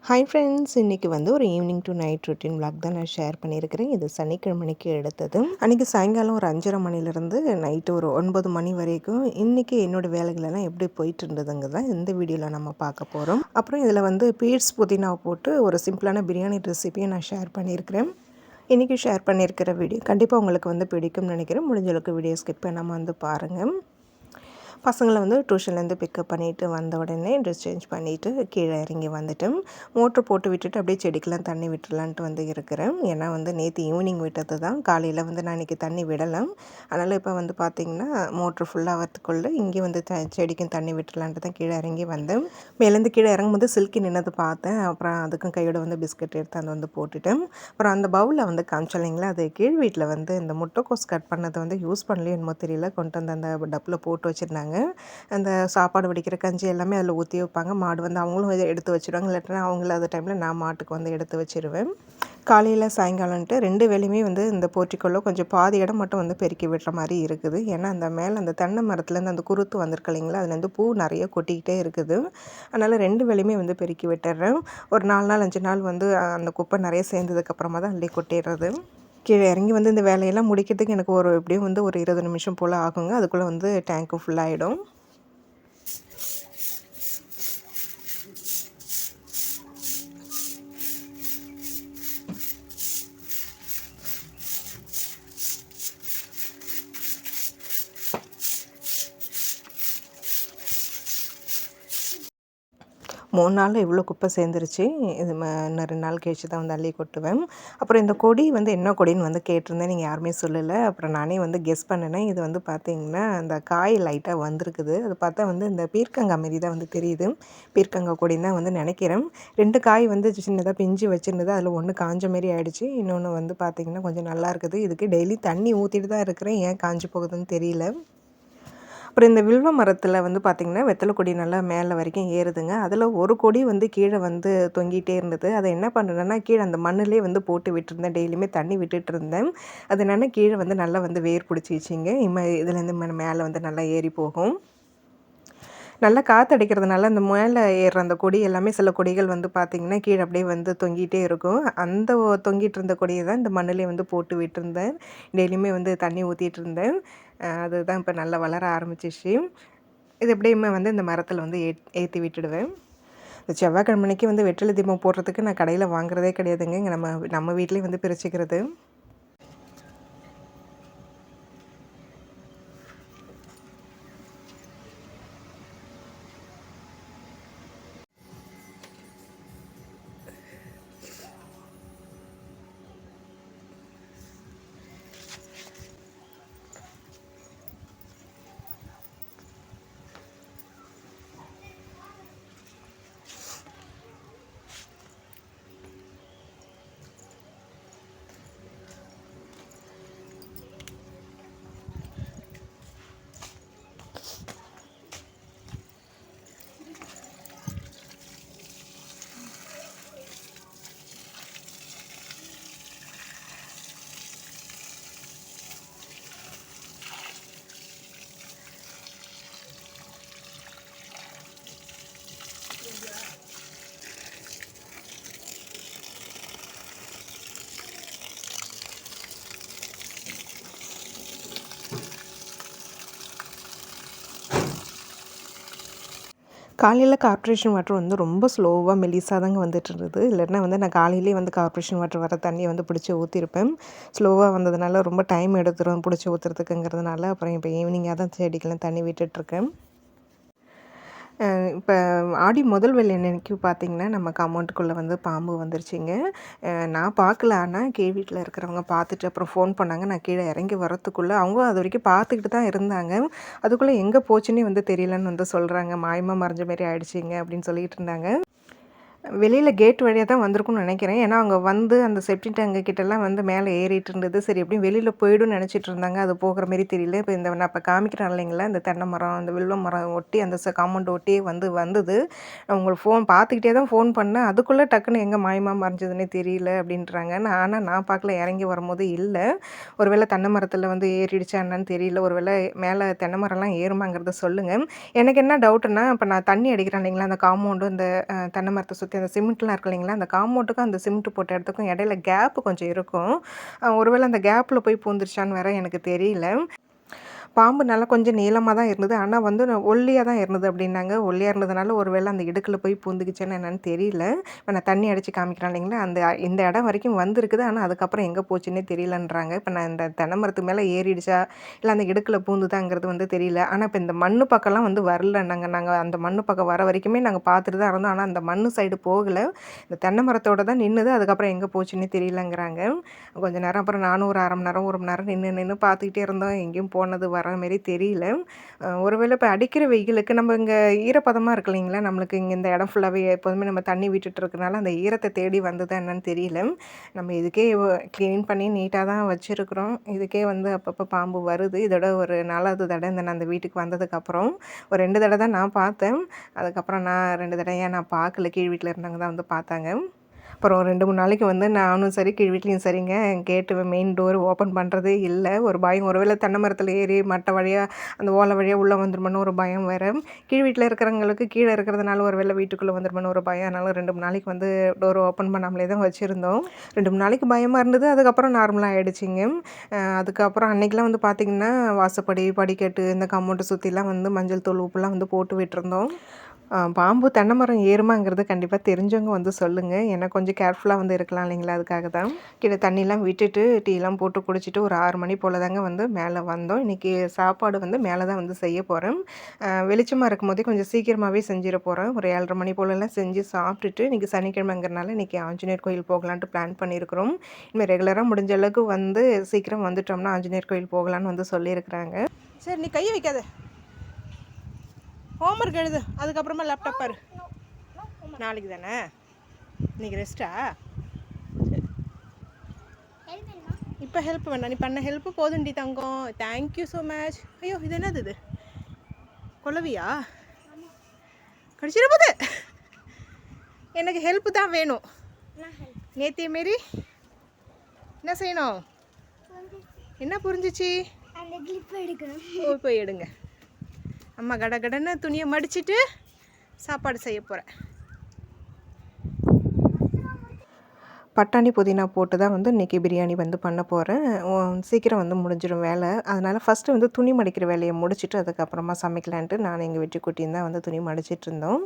Hi friends, இன்றைக்கி வந்து ஒரு evening to night routine vlog தான் நான் ஷேர் பண்ணியிருக்கிறேன். இது சனிக்கிழமைக்கு எடுத்தது. அன்றைக்கி சாயங்காலம் ஒரு 5:30 மணிலேருந்து நைட்டு ஒரு 9 மணி வரைக்கும் இன்றைக்கி என்னோடய வேலைகளெல்லாம் எப்படி போயிட்டு இருந்ததுங்க தான் இந்த வீடியோவில் நம்ம பார்க்க போகிறோம். அப்புறம் இதில் வந்து பீட்ஸ் புதினாவை போட்டு ஒரு சிம்பிளான பிரியாணி ரெசிபியும் நான் ஷேர் பண்ணியிருக்கிறேன். இன்றைக்கி ஷேர் பண்ணியிருக்கிற வீடியோ கண்டிப்பாக உங்களுக்கு வந்து பிடிக்கும்னு நினைக்கிறேன். முடிஞ்ச அளவுக்கு வீடியோ ஸ்கிப் பண்ணாமல் வந்து பாருங்கள். பசங்களை வந்து டியூஷன்லேருந்து பிக்கப் பண்ணிவிட்டு வந்த உடனே ட்ரெஸ் சேஞ்ச் பண்ணிவிட்டு கீழே இறங்கி வந்துட்டேன். மோட்ரு போட்டு விட்டுட்டு அப்படியே செடிக்கெலாம் தண்ணி விட்டுலான்ட்டு வந்து இருக்கிறேன். ஏன்னா வந்து நேற்று ஈவினிங் விட்டது தான், காலையில் வந்து நான் இன்றைக்கி தண்ணி விடலாம். அதனால் இப்போ வந்து பார்த்திங்கன்னா மோட்ரு ஃபுல்லாகிறதுக்குள்ளே இங்கே வந்து செடிக்கும் தண்ணி விட்டுலான்ட்டு தான் கீழே இறங்கி வந்தேன். மேலேருந்து கீழே இறங்கும்போது சில்கி நின்னது பார்த்தேன். அப்புறம் அதுக்கும் கையோட வந்து பிஸ்கட் எடுத்து அதை வந்து போட்டுட்டேன். அப்புறம் அந்த பவுலில் வந்து காமிச்சலைங்களா, அது கீழ் வீட்டில் வந்து இந்த முட்டைக்கோஸ் கட் பண்ணதை வந்து யூஸ் பண்ணலையோ என்னமோ தெரியல, கொண்டு வந்து அந்த டப்பில் போட்டு வச்சுருந்தாங்க. அந்த சாப்பாடு வடிக்கிற கஞ்சி எல்லாமே அதில் ஊற்றி வைப்பாங்க. மாடு வந்து அவங்களும் இதை எடுத்து வச்சுருவாங்க. இல்லாட்டினா அவங்கள அந்த டைமில் நான் மாட்டுக்கு வந்து எடுத்து வச்சுருவேன். காலையில் சாயங்காலம்ன்ட்டு 2 வேளையுமே வந்து இந்த போர்ட்டிக்கோல கொஞ்சம் பாதி இடம் மட்டும் வந்து பெருக்கி விடுற மாதிரி இருக்குது. ஏன்னா அந்த மேலே அந்த தென்னை மரத்துலேருந்து அந்த குருத்து வந்திருக்கு இல்லைங்களா, அதுலேருந்து பூ நிறைய கொட்டிக்கிட்டே இருக்குது. அதனால் 2 வேளையுமே வந்து பெருக்கி விட்டுறேன். ஒரு 4 நாள் 5 நாள் வந்து அந்த குப்பை நிறைய சேர்ந்ததுக்கப்புறமா தான் அள்ளி கொட்டிடுறது. கீழே இறங்கி வந்து இந்த வேலையெல்லாம் முடிக்கிறதுக்கு எனக்கு எப்படியும் வந்து ஒரு 20 நிமிஷம் போல் ஆகுங்க. அதுக்குள்ளே வந்து டேங்க்கு ஃபுல்லாகிடும். 3 நாளில் இவ்வளோ குப்பை சேர்ந்துருச்சு. இது இன்னும் 2 நாள் கழிச்சு தான் வந்து அள்ளி கொட்டுவேன். அப்புறம் இந்த கொடி வந்து என்ன கொடின்னு வந்து கேட்டிருந்தேன். நீங்கள் யாருமே சொல்லலை. அப்புறம் நானே வந்து கெஸ் பண்ணினேன். இது வந்து பார்த்திங்கன்னா அந்த காய் லைட்டாக வந்திருக்குது. அது பார்த்தா வந்து இந்த பீர்க்கங்காய் மாரி தான் வந்து தெரியுது. பீர்க்கங்காய் கொடின்னு தான் வந்து நினைக்கிறேன். 2 காய் வந்து சின்னதாக பிஞ்சு வச்சுருந்தது. அதில் ஒன்று காஞ்ச மாரி ஆகிடுச்சு. இன்னொன்று வந்து பார்த்திங்கன்னா கொஞ்சம் நல்லா இருக்குது. இதுக்கு டெய்லி தண்ணி ஊற்றிட்டு தான் இருக்கிறேன். ஏன் காஞ்சு போகுதுன்னு தெரியல. அப்புறம் இந்த வில்வ மரத்தில் வந்து பார்த்திங்கன்னா வெத்தலை கொடி நல்லா மேலே வரைக்கும் ஏறுதுங்க. அதில் ஒரு கொடி வந்து கீழே வந்து தொங்கிட்டே இருந்தது. அதை என்ன பண்ணுறேன்னா, கீழே அந்த மண்ணிலே வந்து போட்டு விட்டுருந்தேன். டெய்லியுமே தண்ணி விட்டுட்டு இருந்தேன். அது என்னென்னா கீழே வந்து நல்லா வந்து வேர் பிடிச்சிச்சிங்க. இதுலேருந்து மேலே வந்து நல்லா ஏறி போகும். நல்லா காற்றடிக்கிறதுனால அந்த மேலே ஏறுற அந்த கொடி எல்லாமே, சில கொடிகள் வந்து பார்த்திங்கன்னா கீழே அப்படியே வந்து தொங்கிட்டே இருக்கும். அந்த தொங்கிட்டு இருந்த கொடியை தான் இந்த மண்ணிலே வந்து போட்டு விட்டுருந்தேன். டெய்லியுமே வந்து தண்ணி ஊற்றிட்டு இருந்தேன். அதுதான் இப்போ நல்லா வளர ஆரம்பிச்சிச்சு. இது எப்படியுமே வந்து இந்த மரத்தில் வந்து ஏற்றி விட்டுடுவேன். இந்த செவ்வாய்க்கிழமைக்கு வந்து வெற்றிலை தீபம் போடுறதுக்கு நான் கடையில் வாங்குறதே கிடையாதுங்க. இங்கே நம்ம வீட்லேயே வந்து பிரிச்சுக்கிறது. காலையில் கார்ப்பரேஷன் வாட்டர் வந்து ரொம்ப ஸ்லோவாக மெலிசாக தாங்க வந்துட்டுருந்தது. இல்லைன்னா வந்து நான் காலையிலேயே வந்து கார்ப்பரேஷன் வாட்டர் வர தண்ணியை வந்து பிடிச்சி ஊற்றிருப்பேன். ஸ்லோவாக வந்ததுனால ரொம்ப டைம் எடுத்துரும் பிடிச்சி ஊற்றுறதுக்குங்கிறதுனால அப்புறம் இப்போ ஈவினிங்காக தான் செடிக்கெல்லாம் தண்ணி விட்டுட்ருக்கேன். இப்போ ஆடி முதல் வெள்ளி அன்னைக்கு பார்த்திங்கன்னா நம்ம காம்பவுண்டுக்குள்ளே வந்து பாம்பு வந்துருச்சுங்க. நான் பார்க்கல. ஆனால் கீழ் வீட்டில் இருக்கிறவங்க பார்த்துட்டு அப்புறம் ஃபோன் பண்ணாங்க. நான் கீழே இறங்கி வரத்துக்குள்ளே அவங்க அது வரைக்கும் பார்த்துக்கிட்டு தான் இருந்தாங்க. அதுக்குள்ளே எங்கே போச்சுன்னே வந்து தெரியலன்னு வந்து சொல்கிறாங்க. மாயமாக மறைஞ்ச மாரி ஆயிடுச்சுங்க அப்படின்னு சொல்லிட்டு இருந்தாங்க. வெளியில் கேட் வழியாக தான் வந்திருக்கும்னு நினைக்கிறேன். ஏன்னா அவங்க வந்து அந்த செப்டி டேங்கு கிட்டலாம் வந்து மேலே ஏறிட்டு இருந்தது. சரி எப்படியும் வெளியில் போய்டும்னு நினச்சிட்டு இருந்தாங்க. அது போகிற மாரி தெரியல. இப்போ நான் இப்போ காமிக்கிறேன் இல்லைங்களா, இந்த தென்னை மரம், இந்த வில்வ மரம் ஒட்டி அந்த காம்பவுண்ட் ஒட்டியே வந்தது. நான் உங்களுக்கு பார்த்துக்கிட்டே தான் ஃபோன் பண்ணேன். அதுக்குள்ளே டக்குன்னு எங்கே மாயமாக மறைஞ்சதுன்னே தெரியல அப்படின்றாங்க. ஆனால் நான் பார்க்கல, இறங்கி வரும்போது இல்லை. ஒரு வேளை தென்னை மரத்தில் வந்து ஏறிடுச்சா என்னன்னு தெரியல. ஒரு வேளை மேலே தென்னை மரம்லாம் ஏறுமாங்கிறத சொல்லுங்கள். எனக்கு என்ன டவுட்டுன்னா, இப்போ நான் தண்ணி அடிக்கிறேன் இல்லைங்களா, அந்த காம்பவுண்டு இந்த தென்னை மரத்தை சுற்றி சுற்றி அந்த சிமெண்ட்லாம் இருக்கு இல்லைங்களா, அந்த காம்பவுண்டுக்கும் அந்த சிமெண்ட் போட்ட இடத்துக்கும் இடையில கேப்பு கொஞ்சம் இருக்கும். ஒருவேளை அந்த கேப்பில் போய் பூந்துருச்சான்னு வேற எனக்கு தெரியல. பாம்பு நல்லா கொஞ்சம் நீளமா தான் இருந்தது. ஆனா வந்து ஒல்லியா தான் இருந்தது அப்டின்னாங்க. ஒல்லியா இருந்ததுனால ஒரு வேள அந்த இடுக்குல போய் பூந்துக்குச்சான்னு என்னன்னு தெரியல. இப்ப நான் தண்ணி அடிச்சு காமிக்கிறேன் இல்லைங்களா, இந்த இடம் வரைக்கும் வந்திருக்குது. ஆனா அதுக்கப்புறம் எங்க போச்சுன்னே தெரியலன்றாங்க. இப்ப நான் இந்த தென்னை மரத்து மேல ஏறிடுச்சா, இல்ல அந்த இடுக்குல பூந்துதாங்கிறது வந்து தெரியல. ஆனா இப்ப இந்த மண்ணு பக்கம்லாம் வந்து வரலன்னாங்க. நாங்க அந்த மண்ணு பக்கம் வர வரைக்குமே நாங்க பார்த்துட்டு தான் இருந்தோம். ஆனா அந்த மண்ணு சைடு போகல. இந்த தென்னை மரத்தோட தான் நின்னுது. அதுக்கப்புறம் எங்க போச்சுன்னே தெரியலங்கிறாங்க. கொஞ்ச நேரம் அப்புறம் நானும் ஒரு 1/2 மணி நேரம், 1 மணி நேரம் நின்னு பார்த்துக்கிட்டே இருந்தோம். எங்கேயும் போனது வர மாரி தெரியல. ஒருவேளை இப்ப அடிக்கிற வெயிலுக்கு நம்ம இங்க ஈரப்பதமா இருக்கு இல்லைங்களா, நம்மளுக்கு இங்க இந்த இடம் ஃபுல்லாவே எப்போதுமே நம்ம தண்ணி விட்டுட்டு இருக்கனால, அந்த ஈரத்த தேடி வந்ததா என்னன்னு தெரியல. நம்ம இதுக்கே கிளீன் பண்ணி நீட்டா தான் வச்சிருக்கிறோம். இதுக்கே வந்து அப்பப்போ பாம்பு வருது. இதோட ஒரு 4வது தடவை நான் அந்த வீட்டுக்கு வந்ததுக்கப்புறம், ஒரு 2 தடவை தான் நான் பார்த்தேன். அதுக்கப்புறம் நான் 2 தடவையா நான் பார்க்கல. கீழ் வீட்ல இருந்தவங்க தான் வந்து பார்த்தாங்க. அப்புறம் 2, 3 நாளைக்கு வந்து நானும் சரி, கீழ் வீட்லயும் சரிங்க, கேட்டு மெயின் டோர் ஓப்பன் பண்ணுறதே இல்ல. ஒரு பயம். ஒருவேளை தென்னை மரத்தில ஏறி மட்டை வழியா, அந்த ஓலை வழியா உள்ள வந்துருமோன்னு ஒரு பயம் வேற. கீழ் வீட்ல இருக்கிறவங்களுக்கு கீழ இருக்கிறதுனால ஒரு வேளை வீட்டுக்குள்ள வந்துருமோன்னு ஒரு பயம். அதனால 2, 3 நாளைக்கு வந்து டோர் ஓப்பன் பண்ணாமலே தான் வச்சிருந்தோம். 2, 3 நாளைக்கு பயமா இருந்தது. அதுக்கப்புறம் நார்மலா ஆயிடுச்சுங்க. அதுக்கப்புறம் அன்னைக்கெல்லாம் வந்து பார்த்திங்கன்னா, வாசப்படி, படிக்கட்டு, இந்த காம்பவுண்ட சுத்திலாம் வந்து மஞ்சள் தூள், உப்புலாம் வந்து போட்டு விட்டுருந்தோம். பாம்பு தென்னை மரம் ஏறுமாங்கிறது கண்டிப்பா தெரிஞ்சவங்க வந்து சொல்லுங்க. ஏன்னா கொஞ்சம் கேர்ஃபுல்லா வந்து இருக்கலாம் இல்லைங்களா? அதுக்காக தான். கீழ தண்ணிலாம் விட்டுட்டு, டீலாம் போட்டு குடிச்சிட்டு ஒரு 6 மணி போல தாங்க வந்து மேல வந்தோம். இன்னைக்கு சாப்பாடு வந்து மேல தான் வந்து செய்ய போறேன். வெளிச்சமா இருக்கும்போதே கொஞ்சம் சீக்கிரமாவே செஞ்சிட போறேன். ஒரு 7:30 மணி போலலாம் செஞ்சு சாப்பிட்டுட்டு, இன்னைக்கு சனிக்கிழமைங்கிறனால இன்னைக்கு ஆஞ்சநேயர் கோயில் போகலான்ட்டு பிளான் பண்ணியிருக்கிறோம். இனிமே ரெகுலரா முடிஞ்ச அளவுக்கு வந்து சீக்கிரம் வந்துட்டோம்னா ஆஞ்சநேயர் கோயில் போகலான்னு வந்து சொல்லியிருக்கிறாங்க. சரி, நீ கைய வைக்காத. ஹோம்ஒர்க் எழுது, அதுக்கப்புறமா லேப்டாப் பாரு. நாளைக்கு தானே, இன்னைக்கு ரெஸ்ட்டா? இப்போ ஹெல்ப் வேணாம், நீ பண்ண ஹெல்ப்பு போதுண்டி தங்கம். Thank you so much. ஐயோ, இது என்னது? இது கொலவியா? கடிச்சிட போது. எனக்கு ஹெல்ப்பு தான் வேணும். நேத்திய மாரி என்ன செய்யணும்? என்ன புரிஞ்சிச்சு? ஓ, போய் எடுங்க. அம்மா கடன்னு துணியை மடிச்சிட்டு சாப்பாடு செய்ய போகிறேன். பட்டாணி புதினா போட்டு தான் வந்து இன்றைக்கி பிரியாணி வந்து பண்ண போகிறேன். சீக்கிரம் வந்து முடிஞ்சிடும் வேலை. அதனால் ஃபஸ்ட்டு வந்து துணி மடிக்கிற வேலையை முடிச்சுட்டு அதுக்கப்புறமா சமைக்கலான்ட்டு நான் எங்கள் வெட்டிக்குட்டியும் தான் வந்து துணி மடிச்சிட்டு இருந்தோம்.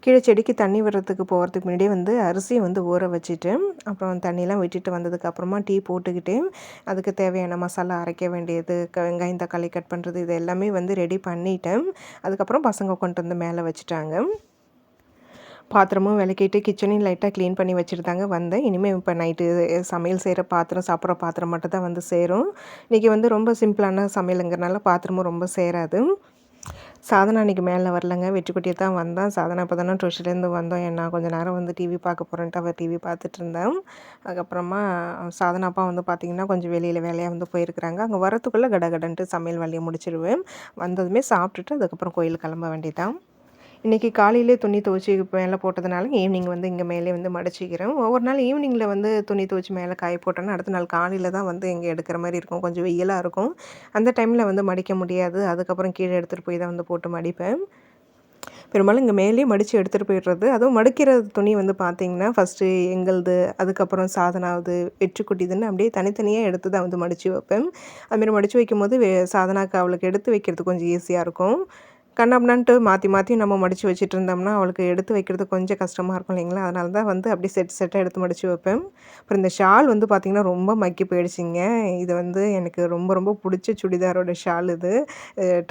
கீழே செடிக்கு தண்ணி விடுறதுக்கு போகிறதுக்கு முன்னாடியே வந்து அரிசியை வந்து ஊற வச்சுட்டு, அப்புறம் தண்ணியெலாம் விட்டுட்டு வந்ததுக்கப்புறமா டீ போட்டுக்கிட்டு, அதுக்கு தேவையான மசாலா அரைக்க வேண்டியது, வெங்காயம் தக்காளி கட் பண்ணுறது, இது எல்லாமே வந்து ரெடி பண்ணிட்டேன். அதுக்கப்புறம் பசங்க கொண்டு வந்து மேலே வச்சுட்டாங்க. பாத்திரமும் விளக்கிட்டு கிச்சனையும் லைட்டாக க்ளீன் பண்ணி வச்சுட்டு தாங்க வந்தேன். இனிமேல் இப்போ நைட்டு சமையல் செய்கிற பாத்திரம், சாப்பிட்ற பாத்திரம் மட்டும் தான் வந்து சேரும். இன்றைக்கி வந்து ரொம்ப சிம்பிளான சமையலுங்கிறனால பாத்திரமும் ரொம்ப சேராது. சாதனா அன்றைக்கி மேலே வரலங்க. வெற்றிக்குட்டியை தான் வந்தான். சாதனா இப்போ தானே ட்யூஷன்லேருந்து வந்தோம். நான் கொஞ்சம் நேரம் வந்து டிவி பார்க்க போகிறேன்ட்டு அவள் டிவி பார்த்துட்டு இருந்தேன். அதுக்கப்புறமா சாதனா அப்பா வந்து பார்த்திங்கன்னா கொஞ்சம் வெளியில் வேலையாக வந்து போயிருக்கிறாங்க. அங்கே வரத்துக்குள்ளே கடகடன்ட்டு சமையல் வேலையை முடிச்சிடுவேன். வந்ததுமே சாப்பிட்டுட்டு அதுக்கப்புறம் கோயிலுக்கு கிளம்ப வேண்டியதான். இன்றைக்கி காலையிலே துணி துவச்சி மேலே போட்டதுனால ஈவினிங் வந்து இங்கே மேலே வந்து மடிச்சிக்கிறேன். ஒவ்வொரு நாள் ஈவினிங்கில் வந்து துணி துவச்சி மேலே காய போட்டோன்னா அடுத்த நாள் காலையில் தான் வந்து இங்கே எடுக்கிற மாதிரி இருக்கும். கொஞ்சம் வெயிலாக இருக்கும். அந்த டைமில் வந்து மடிக்க முடியாது. அதுக்கப்புறம் கீழே எடுத்துகிட்டு போய் தான் வந்து போட்டு மடிப்பேன். பெரும்பாலும் இங்கே மேலேயே மடித்து எடுத்துகிட்டு போயிடுறது. அதுவும் மடிக்கிற துணி வந்து பார்த்திங்கன்னா ஃபஸ்ட்டு எங்களுது, அதுக்கப்புறம் சாதனாவது, வெற்றிக்குட்டிதுன்னு அப்படியே தனித்தனியாக எடுத்து தான் வந்து மடித்து வைப்பேன். அதுமாரி மடித்து வைக்கும்போது சாதனாக்கு அவளுக்கு எடுத்து வைக்கிறது கொஞ்சம் ஈஸியாக இருக்கும். கண்ணாபின்னான்ட்டு மாற்றி மாற்றி நம்ம மடித்து வச்சுட்டு இருந்தோம்னா அவளுக்கு எடுத்து வைக்கிறது கொஞ்சம் கஷ்டமாக இருக்கும் இல்லைங்களா? அதனால தான் வந்து அப்படியே செட்டாக எடுத்து மடித்து வைப்பேன். அப்புறம் இந்த ஷால் வந்து பார்த்திங்கன்னா ரொம்ப மக்கி போயிடுச்சுங்க. இது வந்து எனக்கு ரொம்ப ரொம்ப பிடிச்ச சுடிதாரோட ஷால் இது.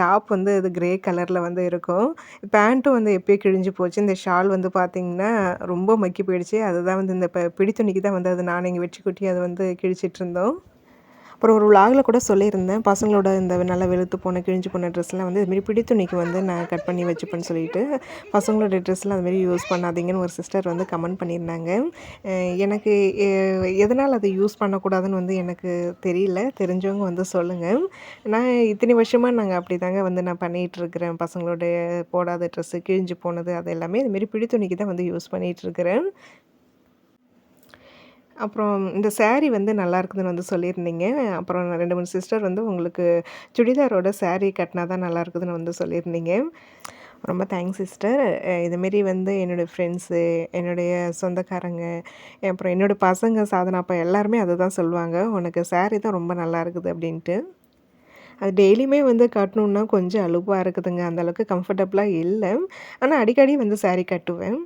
டாப் வந்து இது கிரே கலரில் வந்து இருக்கும். பேண்ட்டும் வந்து எப்பயோ கிழிஞ்சு போச்சு. இந்த ஷால் வந்து பார்த்திங்கன்னா ரொம்ப மக்கி போயிடுச்சு. அதுதான் வந்து இந்த பிடி துணிக்கு தான் வந்து அது நான் எங்கள் வெற்றிக்குட்டி அதை வந்து கிழிச்சிட்ருந்தோம். அப்புறம் ஒரு விலாகில் கூட சொல்லியிருந்தேன், பசங்களோட இந்த நல்லா வெளுத்து போன கிழிஞ்சு போன ட்ரெஸ்லாம் வந்து இதுமாரி பிடி துணிக்கு வந்து நான் கட் பண்ணி வச்சுப்பேன்னு சொல்லிட்டு, பசங்களோட ட்ரெஸ்லாம் அதுமாரி யூஸ் பண்ணாதீங்கன்னு ஒரு சிஸ்டர் வந்து கமெண்ட் பண்ணியிருந்தாங்க. எனக்கு எதனால் அதை யூஸ் பண்ணக்கூடாதுன்னு வந்து எனக்கு தெரியல. தெரிஞ்சவங்க வந்து சொல்லுங்கள். நான் இத்தனை வருஷமாக நாங்கள் அப்படி தாங்க வந்து நான் பண்ணிகிட்ருக்கிறேன். பசங்களோட போடாத ட்ரெஸ்ஸு, கிழிஞ்சு போனது அது எல்லாமே இதுமாரி பிடி துணிக்கு தான் வந்து யூஸ் பண்ணிகிட்ருக்கிறேன். அப்புறம் இந்த சாரீ வந்து நல்லா இருக்குதுன்னு வந்து சொல்லியிருந்தீங்க. அப்புறம் 2, 3 சிஸ்டர் வந்து உங்களுக்கு சுடிதாரோட சாரீ கட்டினா தான் நல்லா இருக்குதுன்னு வந்து சொல்லியிருந்தீங்க. ரொம்ப தேங்க்ஸ் சிஸ்டர். இதுமாரி வந்து என்னுடைய ஃப்ரெண்ட்ஸு, என்னுடைய சொந்தக்காரங்க, அப்புறம் என்னோட பசங்க சாதனா அப்பா எல்லாருமே அத தான் சொல்லுவாங்க. "உனக்கு சாரி தான் ரொம்ப நல்லா இருக்குது" அப்படின்ட்டு. அது டெய்லியுமே வந்து கட்டணுன்னா கொஞ்சம் அலுப்பா இருக்குதுங்க. அந்த அளவுக்கு கம்ஃபர்டபுளா இல்ல. ஆனா அடிக்கடி வந்து சாரி கட்டுவேன்.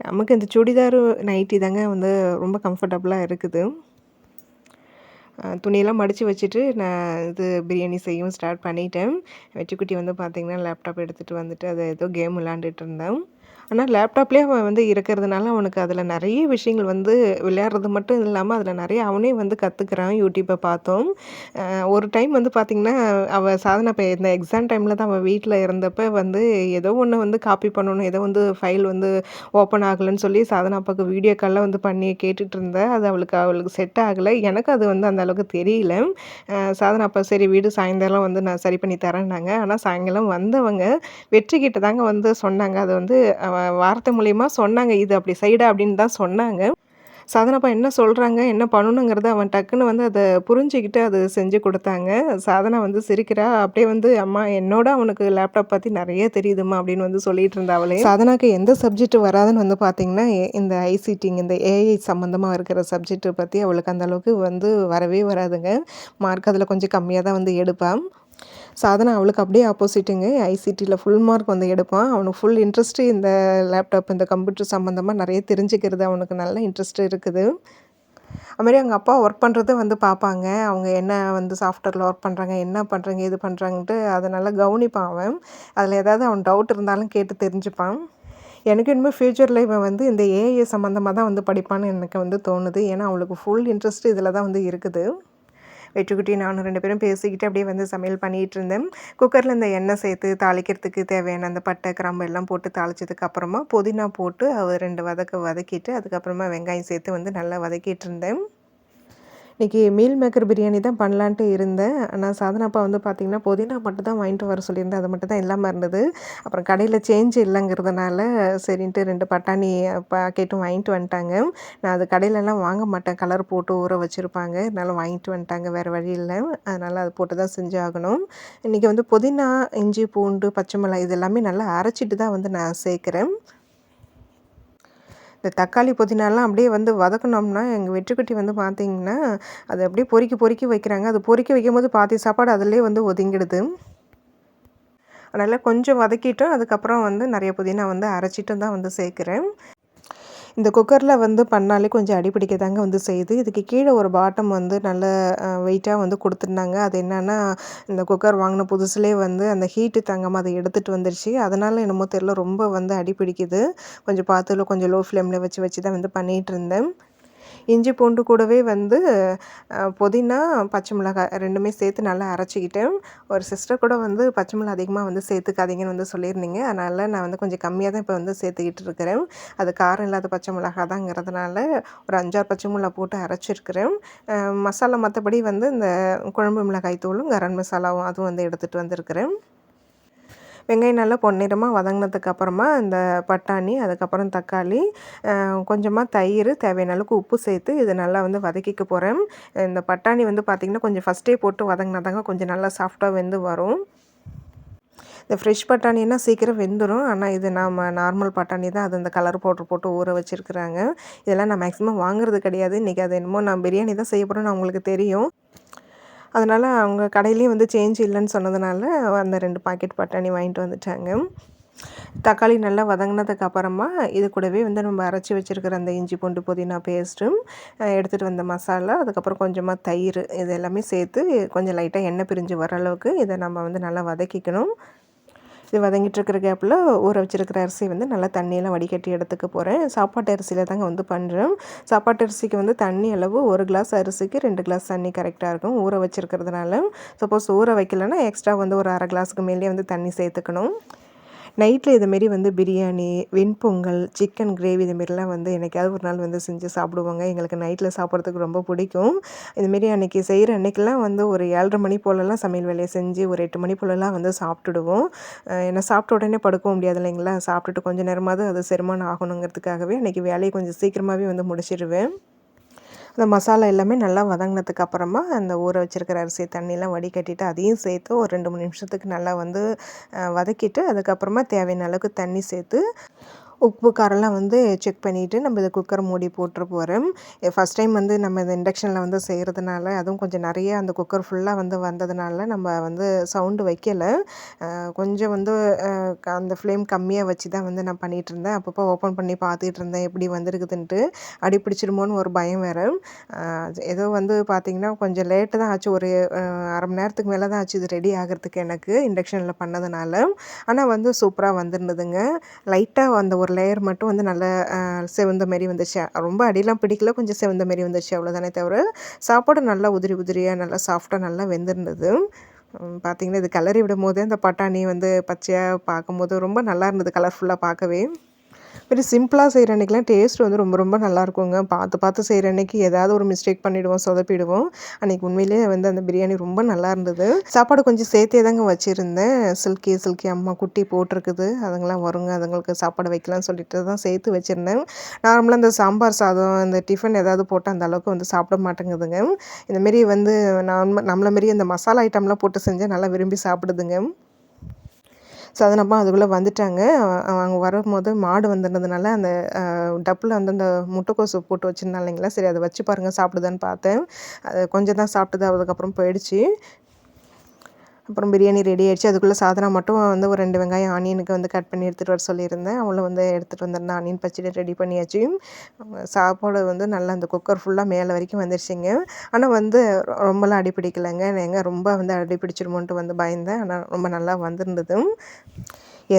நமக்கு இந்த சுடிதாரு, நைட்டி தாங்க வந்து ரொம்ப கம்ஃபர்டபுளா இருக்குது. துணியெல்லாம் மடிச்சு வச்சுட்டு, நான் இது பிரியாணி செய்யவும் ஸ்டார்ட் பண்ணிட்டேன். வெற்றிக்குட்டி வந்து பார்த்திங்கன்னா, லேப்டாப் எடுத்துகிட்டு வந்துட்டு, அது ஏதோ கேம் விளையாண்டுட்டு இருந்தான். ஆனா லேப்டாப்லேயே அவன் வந்து இருக்கிறதுனால, அவனுக்கு அதில நெறைய விஷயங்கள் வந்து விளையாடுறது மட்டும் இல்லாம, அதில நெறைய அவனே வந்து கத்துக்கிறான், யூடியூப்பை பார்த்தோம். ஒரு டைம் வந்து பார்த்திங்கன்னா, அவ சாதனா இப்ப இந்த எக்ஸாம் டைமில தான் அவ வீட்ல இருந்தப்ப வந்து, ஏதோ ஒண்ணு வந்து காப்பி பண்ணணும், ஏதோ வந்து ஃபைல் வந்து ஓப்பன் ஆகலன்னு சொல்லி சாதனா அப்பாவுக்கு வீடியோ கால்லாம் வந்து பண்ணி கேட்டுட்டு இருந்தேன். அது அவளுக்கு அவளுக்கு செட் ஆகல. எனக்கு அது வந்து அந்த அளவுக்கு தெரியல. சாதனா அப்பா சரி விடு சாயந்தரம் வந்து நான் சரி பண்ணி தரேன்னாங்க. ஆனா சாயங்காலம் வந்தவங்க வெற்றிகிட்ட தாங்க வந்து சொன்னாங்க. அது வந்து வார்த்தை மூலியமா சொன்னாங்க. "இது அப்படி செய்டா" அப்படின்னு தான் சொன்னாங்க. சாதனா அப்பா என்ன சொல்றாங்க, என்ன பண்ணணுங்கிறத அவன் டக்குன்னு வந்து அத புரிஞ்சுகிட்டு அது செஞ்சு குடுத்தாங்க. சாதனா வந்து சிரிக்கிறா. அப்படியே வந்து "அம்மா என்னோட அவனுக்கு லேப்டாப் பத்தி நெறைய தெரியுதும்மா" அப்படின்னு வந்து சொல்லிட்டு இருந்தா அவளே. சாதனாக்கு எந்த சப்ஜெக்ட் வராதுன்னு வந்து பார்த்தீங்கன்னா, இந்த ஐசிடிங் இந்த ஏஐ சம்மந்தமா இருக்கிற சப்ஜெக்ட் பத்தி அவளுக்கு அந்த அளவுக்கு வந்து வரவே வராதுங்க. மார்க் அதில கொஞ்சம் கம்மியா தான் வந்து எடுப்பா. சாதனா அவளுக்கு அப்படியே ஆப்போசிட்டுங்க. ஐசிடில ஃபுல் மார்க் வந்து எடுப்பான். அவனுக்கு ஃபுல் இன்ட்ரெஸ்ட்டு இந்த லேப்டாப், இந்த கம்ப்யூட்டர் சம்மந்தமா நெறைய தெரிஞ்சுக்கிறது அவனுக்கு நல்ல இன்ட்ரெஸ்ட் இருக்குது. அதுமாரி அவங்க அப்பா ஒர்க் பண்ணுறத வந்து பார்ப்பாங்க. அவங்க என்ன வந்து சாஃப்ட்வேர்ல ஒர்க் பண்ணுறாங்க, என்ன பண்ணுறாங்க, ஏது பண்ணுறாங்கன்ட்டு அத நல்லா கவனிப்பான் அவன். அதில ஏதாவது அவன் டவுட் இருந்தாலும் கேட்டு தெரிஞ்சுப்பான். எனக்கு என்னமோ ஃப்யூச்சர்ல இவன் வந்து இந்த ஏஐ சம்மந்தமா தான் வந்து படிப்பான்னு எனக்கு வந்து தோணுது. ஏன்னா அவளுக்கு ஃபுல் இன்ட்ரெஸ்ட் இதில தான் வந்து இருக்குது. வெற்றிக்குட்டி நானும் 2 பேரும் பேசிக்கிட்டு அப்படியே வந்து சமையல் பண்ணிகிட்டு இருந்தேன். குக்கரில் இந்த எண்ணெய் சேர்த்து தாளிக்கிறதுக்கு தேவையான அந்த பட்டை, கிராம்பு எல்லாம் போட்டு தாளிச்சதுக்கு அப்புறமா புதினா போட்டு 2 வதக்கிட்டு அதுக்கப்புறமா வெங்காயம் சேர்த்து வந்து நல்லா வதக்கிட்டு இருந்தேன். இன்றைக்கி மீல் மேக்கர் பிரியாணி தான் பண்ணலான்ட்டு இருந்தேன். ஆனால் சாதனா அப்பா வந்து பார்த்திங்கன்னா, புதினா மட்டும் தான் வாங்கிட்டு வர சொல்லியிருந்தேன். அது மட்டும் தான் இல்லாமல் இருந்தது. அப்புறம் கடையில் சேஞ்ச் இல்லைங்கிறதுனால சரின்ட்டு 2 பட்டாணி பாக்கெட்டும் வாங்கிட்டு வந்துட்டாங்க. நான் அது கடையிலலாம் வாங்க மாட்டேன். கலர் போட்டு ஊற வச்சுருப்பாங்க. அதனால வாங்கிட்டு வந்துட்டாங்க. வேறு வழி இல்ல. அதனால் அது போட்டு தான் செஞ்சாகணும். இன்றைக்கி வந்து புதினா, இஞ்சி, பூண்டு, பச்சை மிளகாய் இது எல்லாமே நல்லா அரைச்சிட்டு தான் வந்து நான் சேர்க்குறேன். இந்த தக்காளி, புதினாலாம் அப்படியே வந்து வதக்குனோம்னா, எங்க வெட்டுக்குட்டி வந்து பார்த்தீங்கன்னா, அத அப்படியே பொறுக்கி பொறுக்கி வைக்கிறாங்க. அது பொறுக்கி வைக்கும்போது பாதி சாப்பாடு அதிலேயே வந்து ஒதுங்கிடுது. அதனால கொஞ்சம் வதக்கிட்டு, அதுக்கப்புறம் வந்து நெறைய புதினா வந்து அரைச்சிட்டு தான் வந்து சேர்க்குறேன். இந்த குக்கரில் வந்து பண்ணாலே கொஞ்சம் அடிபிடிக்க தாங்க வந்து செய்யுது. இதுக்கு கீழே ஒரு பாட்டம் வந்து நல்ல வெயிட்டா வந்து குடுத்துருந்தாங்க. அது என்னன்னா, இந்த குக்கர் வாங்கின புதுசுலேயே வந்து அந்த ஹீட்டு தாங்காம அத எடுத்துட்டு வந்துருச்சு. அதனால என்னமோ தெரியல ரொம்ப வந்து அடிபிடிக்குது. கொஞ்சம் பார்த்து கொஞ்சம் லோ ஃப்ளேமில் வச்சு வச்சு தான் வந்து பண்ணிகிட்டுருந்தேன். இஞ்சி பூண்டு கூடவே வந்து புதினா, பச்சை மிளகாய் 2மே சேர்த்து நல்லா அரைச்சிக்கிட்டேன். ஒரு சிஸ்டர் கூட வந்து பச்சை மிளகாய் அதிகமாக வந்து சேர்த்துக்காதீங்கன்னு வந்து சொல்லியிருந்தீங்க. அதனால் நான் வந்து கொஞ்சம் கம்மியா தான் இப்போ வந்து சேர்த்துக்கிட்டு இருக்கிறேன். அது காரம் இல்லாத பச்சை மிளகாய் தாங்கிறதுனால ஒரு 5, 6 பச்சை மிளகாய் போட்டு அரைச்சிருக்கிறேன். மசாலா மற்றபடி வந்து இந்த குழம்பு மிளகாய் தூளும், கரம் மசாலாவும் அதுவும் வந்து எடுத்துகிட்டு வந்திருக்கிறேன். வெங்காயம் நல்லா பொன்னிறமா வதங்கினதுக்கு அப்புறமா இந்த பட்டாணி, அதுக்கப்புறம் தக்காளி, கொஞ்சமாக தயிர், தேவையான அளவுக்கு உப்பு சேர்த்து இதை நல்லா வந்து வதக்கிக்க போகிறேன். இந்த பட்டாணி வந்து பார்த்திங்கன்னா கொஞ்சம் ஃபஸ்ட்டே போட்டு வதங்கினா தாங்க கொஞ்சம் நல்லா சாஃப்டாக வெந்து வரும். இந்த ஃப்ரெஷ் பட்டாணின்னா சீக்கிரம் வெந்துடும். ஆனால் இது நம்ம நார்மல் பட்டாணி தான். அது இந்த கலர் பவுட்ரு போட்டு ஊற வச்சுருக்குறாங்க. இதெல்லாம் நான் மேக்ஸிமம் வாங்குறது கிடையாது. இன்றைக்கி அது என்னமோ நான் பிரியாணி தான் செய்ய போகிறேன்னு அவங்களுக்கு தெரியும். அதனால் அவங்க கடையிலேயும் வந்து சேஞ்ச் இல்லைன்னு சொன்னதுனால அந்த 2 பாக்கெட் பட்டாணி வாங்கிட்டு வந்துட்டாங்க. தக்காளி நல்லா வதங்கினதுக்கு அப்புறமா இது கூடவே வந்து நம்ம அரைச்சி வச்சுருக்கிற அந்த இஞ்சி பூண்டு புதினா பேஸ்ட்டும், எடுத்துகிட்டு வந்த மசாலா, அதுக்கப்புறம் கொஞ்சமாக தயிர் இது எல்லாமே சேர்த்து கொஞ்சம் லைட்டாக எண்ணெய் பிரிஞ்சு வர அளவுக்கு இதை நம்ம வந்து நல்லா வதக்கிக்கணும். இது வதங்கிட்டுருக்கிற கேப்பில் ஊற வச்சுருக்கிற அரிசி வந்து நல்லா தண்ணியெல்லாம் வடிகட்டி எடுத்துக்க போகிறேன். சாப்பாட்டு அரிசியில் தாங்க வந்து பண்ணுறேன். சாப்பாட்டு அரிசிக்கு வந்து தண்ணி அளவு 1 கிளாஸ் அரிசிக்கு 2 கிளாஸ் தண்ணி கரெக்டாக இருக்கும் ஊற வச்சுருக்கிறதுனால. சப்போஸ் ஊற வைக்கலன்னா எக்ஸ்ட்ரா வந்து ஒரு 1/2 கிளாஸுக்கு மேலேயே வந்து தண்ணி சேர்த்துக்கணும். நைட்டில் இதுமாரி வந்து பிரியாணி, வெண்பொங்கல், சிக்கன் கிரேவி இதுமாரிலாம் வந்து என்னைக்காவது ஒரு நாள் வந்து செஞ்சு சாப்பிடுவோங்க. எங்களுக்கு நைட்டில் சாப்பிட்றதுக்கு ரொம்ப பிடிக்கும். இதுமாரி அன்றைக்கி செய்கிற அன்றைக்கெலாம் வந்து ஒரு 7:30 மணி போலலாம் சமையல் வேலையை செஞ்சு ஒரு 8 மணி போலலாம் வந்து சாப்பிட்டுடுவோம். ஏன்னா சாப்பிட்ட உடனே படுக்கவும் முடியாது இல்லைங்களா? சாப்பிட்டுட்டு கொஞ்சம் நேரமாவது அது செரிமானம் ஆகணுங்கிறதுக்காகவே அன்றைக்கி வேலையை கொஞ்சம் சீக்கிரமாகவே வந்து முடிச்சிடுவேன். அந்த மசாலா எல்லாமே நல்லா வதங்கினதுக்கு அப்புறமா அந்த ஊற வச்சுருக்கிற அரிசி தண்ணியெலாம் வடிகட்டிட்டு அதையும் சேர்த்து ஒரு 2-3 நிமிஷத்துக்கு நல்லா வந்து வதக்கிட்டு அதுக்கப்புறமா தேவையான அளவுக்கு தண்ணி சேர்த்து உப்பு காரம்லாம் வந்து செக் பண்ணிவிட்டு நம்ம இதை குக்கர் மூடி போட்டுற போகிறோம். ஃபஸ்ட் டைம் வந்து நம்ம இந்த இண்டக்ஷனில் வந்து செய்கிறதுனால அதுவும் கொஞ்சம் நிறைய அந்த குக்கர் ஃபுல்லாக வந்து வந்ததுனால நம்ம வந்து சவுண்டு வைக்கலை. கொஞ்சம் வந்து அந்த ஃப்ளேம் கம்மியாக வச்சு தான் வந்து நான் பண்ணிகிட்ருந்தேன். அப்பப்போ ஓப்பன் பண்ணி பார்த்துட்டு இருந்தேன் எப்படி வந்திருக்குதுன்ட்டு. அடி பிடிச்சிருமோன்னு ஒரு பயம் வேறு. ஏதோ வந்து பார்த்திங்கன்னா கொஞ்சம் லேட்டு தான் ஆச்சு. ஒரு அரை மணி நேரத்துக்கு மேலே தான் ஆச்சு இது ரெடி ஆகிறதுக்கு எனக்கு இண்டக்ஷனில் பண்ணதுனால. ஆனால் வந்து சூப்பராக வந்துருந்ததுங்க. லைட்டாக அந்த ஒரு லேயர் மட்டும் வந்து நல்லா செவந்த மாரி வந்துச்சு. ரொம்ப அடிலாம் பிடிக்கல, கொஞ்சம் செவந்த மாரி வந்துச்சு அவ்வளோதானே தவிர சாப்பாடு நல்லா உதிரி உதிரியாக நல்லா சாஃப்டாக நல்லா வெந்திருந்தது. பார்த்திங்கன்னா இது கிளறி விடும்போதே அந்த பட்டாணி வந்து பச்சையாக பார்க்கும்போது ரொம்ப நல்லா இருந்தது கலர்ஃபுல்லாக பார்க்கவே. வெரி சிம்பிளாக செய்கிற அன்றைக்கெலாம் டேஸ்ட் வந்து ரொம்ப ரொம்ப நல்லாயிருக்குங்க. பார்த்து பார்த்து செய்கிற அன்றைக்கி ஏதாவது ஒரு மிஸ்டேக் பண்ணிவிடுவோம், சொதப்பிடுவோம். அன்றைக்கி உண்மையிலேயே வந்து அந்த பிரியாணி ரொம்ப நல்லா இருந்தது. சாப்பாடு கொஞ்சம் சேர்த்தே தாங்க வச்சுருந்தேன். சில்கி அம்மா குட்டி போட்டிருக்குது, அதுங்களாம் வருங்க, அதுங்களுக்கு சாப்பாடு வைக்கலாம்னு சொல்லிட்டு தான் சேர்த்து வச்சுருந்தேன். நார்மலாக இந்த சாம்பார் சாதம் இந்த டிஃபன் ஏதாவது போட்டால் அந்த அளவுக்கு வந்து சாப்பிட மாட்டேங்குதுங்க. இந்தமாரி வந்து நம்மள மாரி அந்த மசாலா ஐட்டம்லாம் போட்டு செஞ்சால் நல்லா விரும்பி சாப்பிடுதுங்க. சதனப்பா அதுக்குள்ளே வந்துட்டாங்க. அவங்க வரும்போது மாடு வந்திருந்ததுனால அந்த டப்பில் வந்து அந்த முட்டைக்கோசு போட்டு வச்சுருந்தேன் இல்லைங்களா, சரி அதை வச்சு பாருங்கள் சாப்பிடுதான்னு பார்த்தேன். அது கொஞ்சம் தான் சாப்பிட்டது, அதுக்கப்புறம் போயிடுச்சு. அப்புறம் பிரியாணி ரெடி ஆகிடுச்சு. அதுக்குள்ளே சாதனா மட்டும் வந்து ஒரு 2 வெங்காயம் ஆனியனுக்கு வந்து கட் பண்ணி எடுத்துகிட்டு வர சொல்லியிருந்தேன். அவளும் வந்து எடுத்துகிட்டு வந்திருந்தேன். ஆனியன் பச்சடி ரெடி பண்ணியாச்சு. சாப்பாடு வந்து நல்லா அந்த குக்கர் ஃபுல்லாக மேலே வரைக்கும் வந்துருச்சுங்க. ஆனால் வந்து ரொம்பலாம் அடி பிடிக்கலைங்க. நான் ரொம்ப வந்து அடி பிடிச்சிருமோன்ட்டு வந்து பயந்தேன். ஆனால் ரொம்ப நல்லா வந்திருந்தது.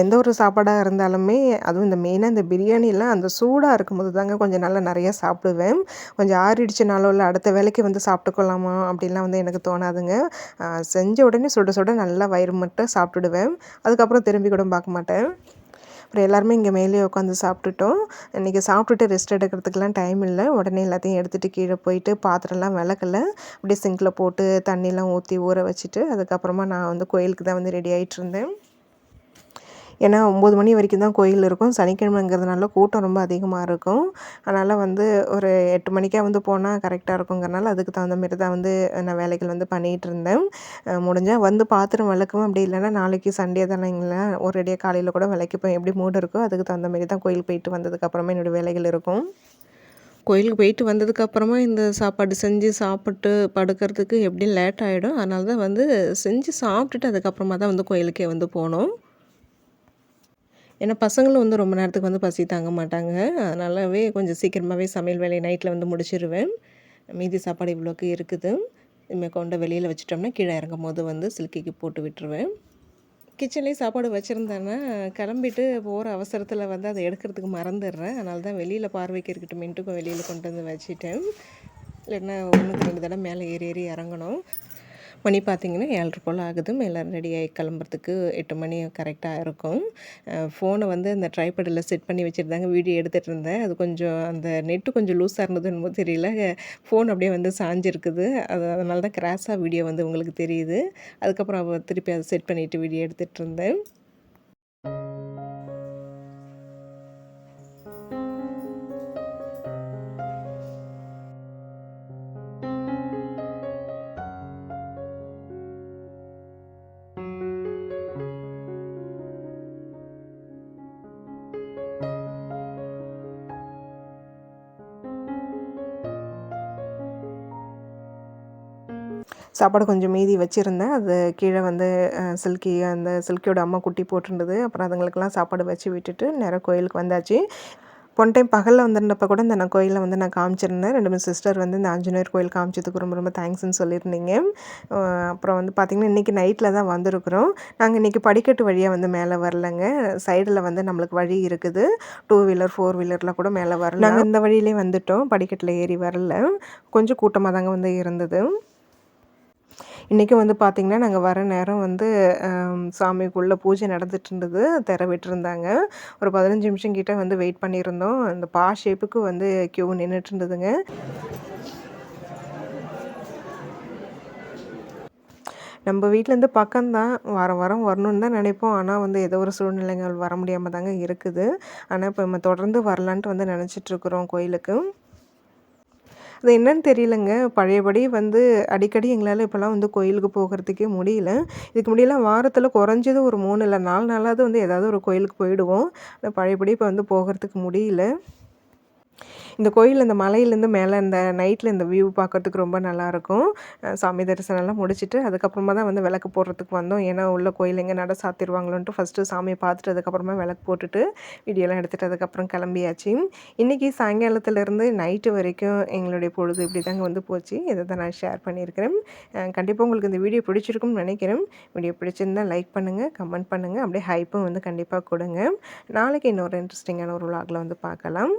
எந்த ஒரு சாப்பாடாக இருந்தாலுமே அதுவும் இந்த மெயினாக இந்த பிரியாணிலாம் அந்த சூடாக இருக்கும்போது தாங்க கொஞ்சம் நல்லா நிறையா சாப்பிடுவேன். கொஞ்சம் ஆறிடுச்சுனாலோ இல்லை அடுத்த வேலைக்கு வந்து சாப்பிட்டுக்கலாமா அப்படின்லாம் வந்து எனக்கு தோணாதுங்க. செஞ்ச உடனே சுட சுட நல்லா வயிறு மட்டும் சாப்பிட்டுடுவேன். அதுக்கப்புறம் திரும்பி கூட பார்க்க மாட்டேன். அப்புறம் எல்லாருமே இங்கே மேலேயே உட்காந்து சாப்பிட்டுட்டோம். இன்றைக்கி சாப்பிட்டுட்டு ரெஸ்ட் எடுக்கிறதுக்கெலாம் டைம் இல்லை. உடனே எல்லாத்தையும் எடுத்துகிட்டு கீழே போயிட்டு பாத்திரம்லாம் விளக்கல, அப்படியே சிங்கில் போட்டு தண்ணிலாம் ஊற்றி ஊற வச்சுட்டு அதுக்கப்புறமா நான் வந்து கோயிலுக்கு தான் வந்து ரெடி ஆகிட்டு இருந்தேன். ஏன்னா 9 மணி வரைக்கும் தான் கோயில் இருக்கும். சனிக்கிழமைங்கிறதுனால கூட்டம் ரொம்ப அதிகமாக இருக்கும். அதனால் வந்து ஒரு 8 மணிக்கே வந்து போனால் கரெக்டாக இருக்குங்கிறனால அதுக்கு தகுந்த மாரி தான் வந்து நான் வேலைகள் வந்து பண்ணிகிட்டு இருந்தேன். முடிஞ்சால் வந்து பாத்திரம் விளக்குவேன். அப்படி இல்லைன்னா நாளைக்கு சண்டே தானேங்களா, ஒரேடியாக காலையில் கூட விளக்கிப்பேன். எப்படி மூடு இருக்கோ அதுக்கு தகுந்த மாரி தான் கோயில் போயிட்டு வந்ததுக்கப்புறமா என்னோடய வேலைகள் இருக்கும். கோயிலுக்கு போயிட்டு வந்ததுக்கப்புறமா இந்த சாப்பாடு செஞ்சு சாப்பிட்டு படுக்கிறதுக்கு எப்படியும் லேட் ஆகிடும். அதனால தான் வந்து செஞ்சு சாப்பிட்டுட்டு அதுக்கப்புறமா தான் வந்து கோயிலுக்கே வந்து போனோம். ஏன்னா பசங்களும் வந்து ரொம்ப நேரத்துக்கு வந்து பசி தாங்க மாட்டாங்க. அதனாலவே கொஞ்சம் சீக்கிரமாகவே சமையல் வேலையை நைட்டில் வந்து முடிச்சிருவேன். மீதி சாப்பாடு இவ்வளோக்கு இருக்குது. இனிமேல் கொண்டு வெளியில் வச்சுட்டோம்னா கீழே இறங்கும்போது வந்து சில்கிக்கு போட்டு விட்டுருவேன். கிச்சன்லேயே சாப்பாடு வச்சுருந்தேன்னா கிளம்பிட்டு போகிற அவசரத்தில் வந்து அதை எடுக்கிறதுக்கு மறந்துடுறேன். அதனால தான் வெளியில் பார்வைக்கு இருக்கட்டுமேன்ட்டு வெளியில் கொண்டு வந்து வச்சுட்டேன். இல்லைன்னா 1க்கு 2 தடவை மேலே ஏறி ஏறி இறங்கணும். மணி பார்த்திங்கன்னா 7:30 போல் ஆகுது. எல்லோரும் ரெடியாகி கிளம்புறதுக்கு 8 மணி கரெக்டாக இருக்கும். ஃபோனை வந்து அந்த ட்ரைபேடில் செட் பண்ணி வச்சுருந்தாங்க, வீடியோ எடுத்துகிட்டு இருந்தேன். அது கொஞ்சம் அந்த நெட்டு கொஞ்சம் லூஸாக இருந்தது என்னமோ தெரியல, ஃபோன் அப்படியே வந்து சாஞ்சிருக்குது. அதனால தான் கிராஸாக வீடியோ வந்து உங்களுக்கு தெரியுது. அதுக்கப்புறம் திருப்பி அதை செட் பண்ணிவிட்டு வீடியோ எடுத்துகிட்டு இருந்தேன். சாப்பாடு கொஞ்சம் மீதி வச்சுருந்தேன். அது கீழே வந்து அந்த சில்கியோட அம்மா குட்டி போட்டிருந்தது. அப்புறம் அதுங்களுக்கெல்லாம் சாப்பாடு வச்சு விட்டுட்டு நேராக கோயிலுக்கு வந்தாச்சு. போன டைம் பகலில் வந்திருந்தப்போ கூட நான் கோயிலில் வந்து நான் காமிச்சிருந்தேன். 2 3 சிஸ்டர் வந்து இந்த ஆஞ்சநேயர் கோயில் காமிச்சதுக்கு ரொம்ப ரொம்ப தேங்க்ஸ்ன்னு சொல்லியிருந்தீங்க. அப்புறம் வந்து பார்த்திங்கன்னா இன்றைக்கி நைட்டில் தான் வந்திருக்கிறோம். நாங்கள் இன்றைக்கி படிக்கட்டு வழியாக வந்து மேலே வரலைங்க. சைடில் வந்து நம்மளுக்கு வழி இருக்குது. 2 வீலர் 4 வீலர்லாம் கூட மேலே வரல. நாங்கள் இந்த வழியிலே வந்துவிட்டோம். படிக்கட்டில் ஏறி வரல. கொஞ்சம் கூட்டமாக தாங்க வந்து இருந்தது. இன்றைக்கி வந்து பார்த்திங்கன்னா நாங்கள் வர நேரம் வந்து சாமிக்குள்ளே பூஜை நடந்துகிட்ருந்தது. திரை விட்டுருந்தாங்க. ஒரு 15 நிமிஷம் கிட்டே வந்து வெயிட் பண்ணியிருந்தோம். அந்த ஷேப்புக்கு வந்து க்யூ நின்றுட்டுருந்ததுங்க. நம்ம வீட்டிலேருந்து பக்கம்தான், வாரம் வாரம் வரணுன்னு தான் நினைப்போம். ஆனால் வந்து ஏதோ ஒரு சூழ்நிலைகள் வர முடியாமல் தாங்க இருக்குது. ஆனால் இப்போ நம்ம தொடர்ந்து வரலான்ட்டு வந்து நினச்சிட்ருக்குறோம் கோயிலுக்கு. அது என்னன்னு தெரியலங்க. பழையபடி வந்து அடிக்கடி எங்களால இப்போலாம் வந்து கோயிலுக்கு போகறதுக்கே முடியல. இதுக்கு முன்னாடிலாம் வாரத்தில குறைஞ்சது ஒரு 3 இல்ல 4 நாளாவது வந்து ஏதாவது ஒரு கோயிலுக்கு போயிடுவோம். ஆனா பழையபடி இப்போ வந்து போகறதுக்கு முடியல. இந்த கோயில் இந்த மலையிலேருந்து மேலே இந்த நைட்டில் இந்த வியூ பார்க்கறதுக்கு ரொம்ப நல்லாயிருக்கும். சாமி தரிசனம்லாம் முடிச்சுட்டு அதுக்கப்புறமா தான் வந்து விளக்கு போடுறதுக்கு வந்தோம். ஏன்னா உள்ள கோயில் எங்கே நட சாத்திருவாங்களோன்ட்டு ஃபஸ்ட்டு சாமியை பார்த்துட்டு அதுக்கப்புறமா விளக்கு போட்டுட்டு வீடியோலாம் எடுத்துகிட்டு அதுக்கப்புறம் கிளம்பியாச்சு. இன்றைக்கி சாயங்காலத்துலேருந்து நைட்டு வரைக்கும் எங்களுடைய பொழுது இப்படி தாங்க வந்து போச்சு. இதை தான் நான் ஷேர் பண்ணியிருக்கிறேன். கண்டிப்பாக உங்களுக்கு இந்த வீடியோ பிடிச்சிருக்கும்னு நினைக்கிறேன். வீடியோ பிடிச்சிருந்தால் லைக் பண்ணுங்கள், கமெண்ட் பண்ணுங்கள், அப்படியே ஹைப்பும் வந்து கண்டிப்பாக கொடுங்க. நாளைக்கு இன்னொரு இன்ட்ரெஸ்டிங்கான ஒரு விலாகில் வந்து பார்க்கலாம்.